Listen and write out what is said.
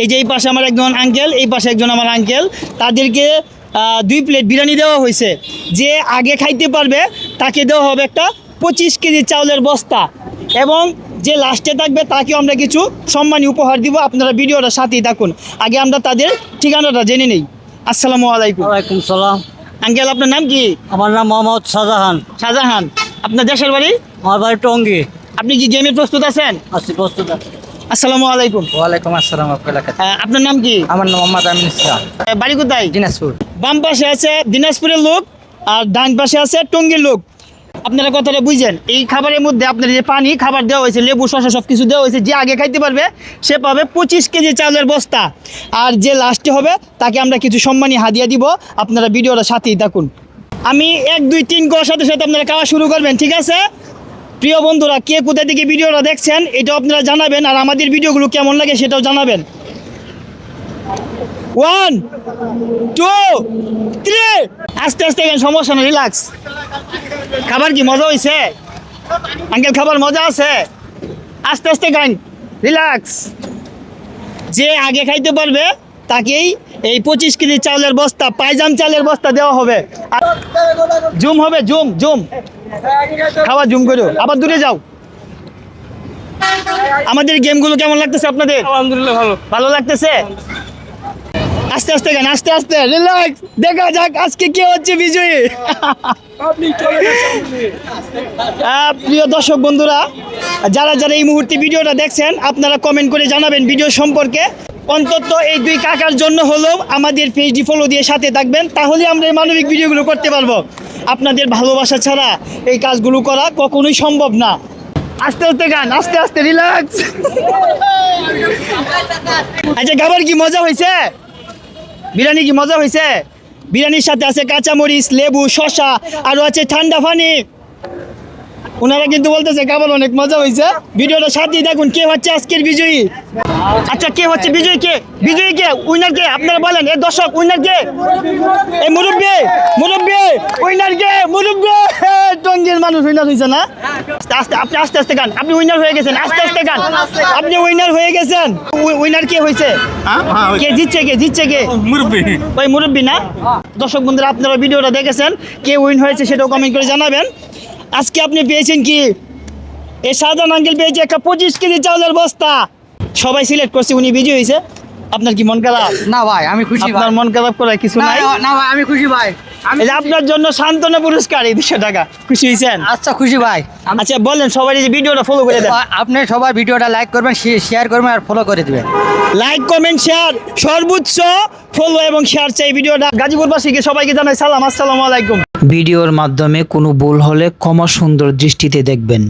এই যে এই পাশে আমার একজন আঙ্কেল, এই পাশে একজন আমার আঙ্কেল, তাদেরকে 2 প্লেট বিরিয়ানি দেওয়া হয়েছে। যে আগে খাইতে পারবে তাকে দেওয়া হবে একটা 25 কেজি চাউলের বস্তা, এবং যে লাস্টে থাকবে তাকেও আমরা কিছু সম্মানী উপহার দিব। আপনারা ভিডিওটা সাথেই থাকুন। আগে আমরা তাদের ঠিকানাটা জেনে নেই। আসসালামু আলাইকুম। ওয়ালাইকুম সালাম। আঙ্কেল, আপনার নাম কি? আমার নাম মোহাম্মদ শাহজাহান। শাহজাহান। আপনার দেশের বাড়ি? আমার বাড়ি টঙ্গী। আপনি কি গেমে প্রস্তুত আছেন? আছি প্রস্তুত। আসসালামু আলাইকুম। ওয়ালাইকুম আসসালাম। আপনার নাম কি? আমার নাম মোহাম্মদ আমিন ইসলাম, বাড়ি কোথায়? দিনাজপুর। বাম পাশে আছে দিনাজপুরের লোক আর ডান পাশে আছে টঙ্গীর লোক। আপনারা কথাটা বুঝছেন। এই খাবারের মধ্যে আপনার যে পানি খাবার দেওয়া হয়েছে, লেবু শসা সব কিছু দেওয়া হয়েছে। যে আগে খাইতে পারবে সে পাবে 25 কেজি চাউলের বস্তা, আর যে লাস্টে হবে তাকে আমরা কিছু সম্মানী হাদিয়া দিব। আপনারা ভিডিওটা সাথেই থাকুন। আমি 1 2 3 কোয়ার সাথে সাথে আপনারা খাওয়া শুরু করবেন, ঠিক আছে? প্রিয় বন্ধুরা, কে কোথা থেকে ভিডিওটা দেখছেন এটাও আপনারা জানাবেন, আর আমাদের ভিডিওগুলো কেমন লাগে সেটাও জানাবেন। 1 2 3। আস্তে আস্তে খান, সমস্যা না, রিল্যাক্স। খাবার কি মজা হয়েছে আঙ্কেল? খাবার মজা আছে? আস্তে আস্তে খান, রিল্যাক্স। যে আগে খাইতে পারবে তাকেই এই 25 কেজি চাউলের বস্তা, পাইজাম চালের বস্তা দেওয়া হবে। আর জুম হবে, জুম জুম খাওয়া জুম করো, আবার দূরে যাও। আমাদের গেমগুলো কেমন লাগতেছে আপনাদের? আলহামদুলিল্লাহ ভালো। ভালো লাগতেছে? আস্তে আস্তে গান, আস্তে আস্তে, রিল্যাক্স। দেখা যাক আজকে কে হচ্ছে বিজয়ী। প্রিয় দর্শক বন্ধুরা, যারা যারা এই মুহূর্তে ভিডিওটা দেখছেন আপনারা কমেন্ট করে জানাবেন ভিডিও সম্পর্কে। অন্তত এই 2 কাকার জন্য হলেও আমাদের পেজটি ফলো দিয়ে সাথে থাকবেন, তাহলে আমরা এই মানবিক ভিডিওগুলো করতে পারবো। আপনাদের ভালোবাসা ছাড়া এই কাজগুলো করা কখনোই সম্ভব না। আস্তে আস্তে গান, আস্তে আস্তে, রিল্যাক্স। আচ্ছা, খাবার কি মজা হয়েছে? বিরিয়ানি কি মজা হয়েছে? বিরিয়ানির সাথে আছে কাঁচামরিচ, লেবু, শসা, আরও আছে ঠান্ডা পানি। ওনারা কিন্তু বলতেছে খাবার অনেক মজা হয়েছে। ভিডিওটা সাথেই দেখুন। কে হচ্ছে আজকের বিজয়ী? আচ্ছা, কে হচ্ছে বিজয়ী? কে বিজয়ী? কে উইনার? কে আপনারা বলেন। এ দর্শক, উইনার কে? এই মুরব্বী, মুরব্বী, উইনার কে? মুরব্বী। টঙ্গীর মানুষ উইনার হয়েছে না? আস্তে আপনি আস্তে আস্তে গান, আপনি উইনার হয়ে গেছেন। আস্তে আস্তে গান, আপনি উইনার হয়ে গেছেন। উইনার কে হয়েছে? কে জিতছে? কে জিতছে? কে? মুরব্বি। ওই মুরব্বী না? দর্শক বন্ধুরা, আপনারা ভিডিওটা দেখেছেন, কে উইন হয়েছে সেটাও কমেন্ট করে জানাবেন। আজকে আপনি পেয়েছেন কি? এই শাহজাহান আঙ্কেল পেয়েছে একটা 25 কেজি চাউলের বস্তা। সবাই সিলেক্ট করছে, উনি বিজয়ী হয়েছে। আপনার কি মন খারাপ? না ভাই, আমি খুশি। আপনার মন খারাপ করার কিছু নাই। না ভাই, আমি খুশি ভাই। এই যে আপনার জন্য সান্ত্বনা পুরস্কার, এই 200 টাকা। খুশি হয়েছেন? আচ্ছা, খুশি ভাই। আচ্ছা বলেন, সবাই যে ভিডিওটা ফলো করে দেন। আপনি সবাই ভিডিওটা লাইক করবেন, শেয়ার করবেন আর ফলো করে দিবেন। লাইক, কমেন্ট, শেয়ার, সর্বোচ্চ ফলো এবং শেয়ার চাই ভিডিওটা। গাজীপুরবাসীকে সবাইকে জানাই সালাম, আসসালামু আলাইকুম। ভিডিওর মাধ্যমে কোনো ভুল হলে ক্ষমা সুন্দর দৃষ্টিতে দেখবেন।